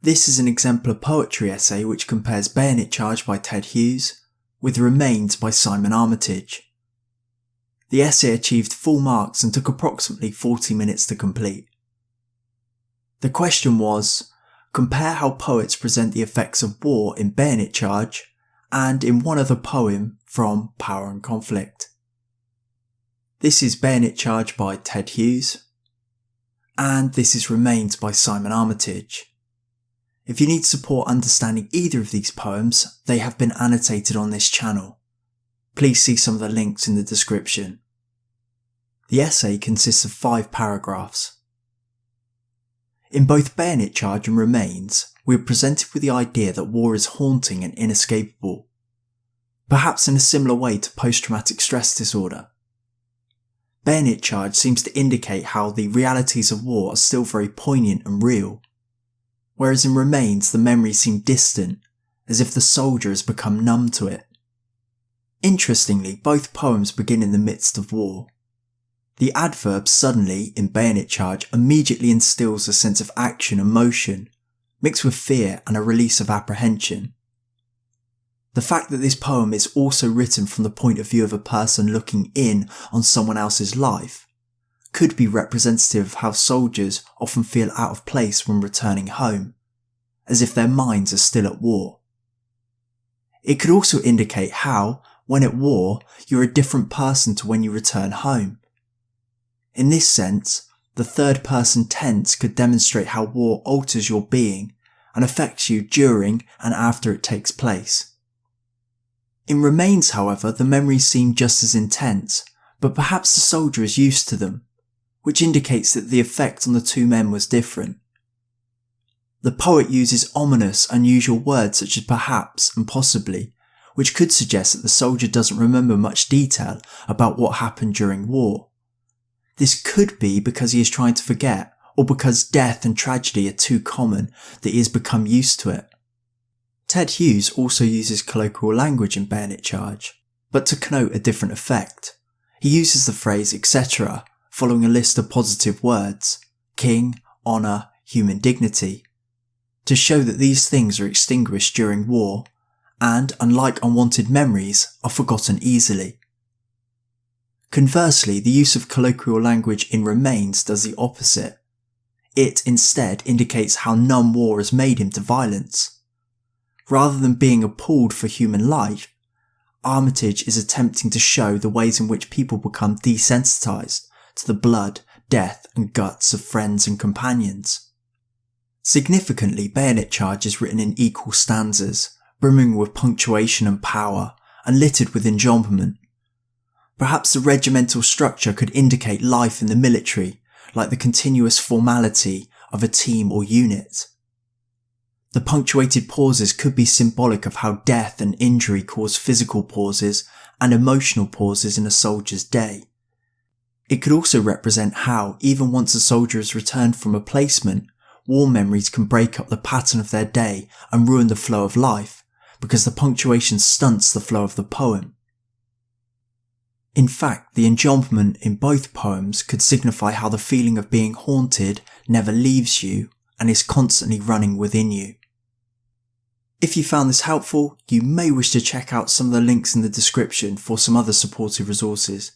This is an exemplar poetry essay which compares Bayonet Charge by Ted Hughes with Remains by Simon Armitage. The essay achieved full marks and took approximately 40 minutes to complete. The question was, compare how poets present the effects of war in Bayonet Charge and in one other poem from Power and Conflict. This is Bayonet Charge by Ted Hughes, and this is Remains by Simon Armitage. If you need support understanding either of these poems, they have been annotated on this channel. Please see some of the links in the description. The essay consists of 5 paragraphs. In both Bayonet Charge and Remains, we are presented with the idea that war is haunting and inescapable, perhaps in a similar way to post-traumatic stress disorder. Bayonet Charge seems to indicate how the realities of war are still very poignant and real, whereas in Remains the memories seem distant, as if the soldier has become numb to it. Interestingly, both poems begin in the midst of war. The adverb suddenly in Bayonet Charge immediately instills a sense of action and motion, mixed with fear and a release of apprehension. The fact that this poem is also written from the point of view of a person looking in on someone else's life could be representative of how soldiers often feel out of place when returning home, as if their minds are still at war. It could also indicate how, when at war, you're a different person to when you return home. In this sense, the third person tense could demonstrate how war alters your being and affects you during and after it takes place. In Remains, however, the memories seem just as intense, but perhaps the soldier is used to them, which indicates that the effect on the two men was different. The poet uses ominous, unusual words such as perhaps and possibly, which could suggest that the soldier doesn't remember much detail about what happened during war. This could be because he is trying to forget, or because death and tragedy are too common that he has become used to it. Ted Hughes also uses colloquial language in Bayonet Charge, but to connote a different effect. He uses the phrase etc. following a list of positive words, king, honour, human dignity, to show that these things are extinguished during war and, unlike unwanted memories, are forgotten easily. Conversely, the use of colloquial language in Remains does the opposite. It instead indicates how numb war has made him to violence. Rather than being appalled for human life, Armitage is attempting to show the ways in which people become desensitised to the blood, death and guts of friends and companions. Significantly, Bayonet Charge is written in equal stanzas, brimming with punctuation and power, and littered with enjambment. Perhaps the regimental structure could indicate life in the military, like the continuous formality of a team or unit. The punctuated pauses could be symbolic of how death and injury cause physical pauses and emotional pauses in a soldier's day. It could also represent how, even once a soldier has returned from a placement, war memories can break up the pattern of their day and ruin the flow of life, because the punctuation stunts the flow of the poem. In fact, the enjambment in both poems could signify how the feeling of being haunted never leaves you and is constantly running within you. If you found this helpful, you may wish to check out some of the links in the description for some other supportive resources.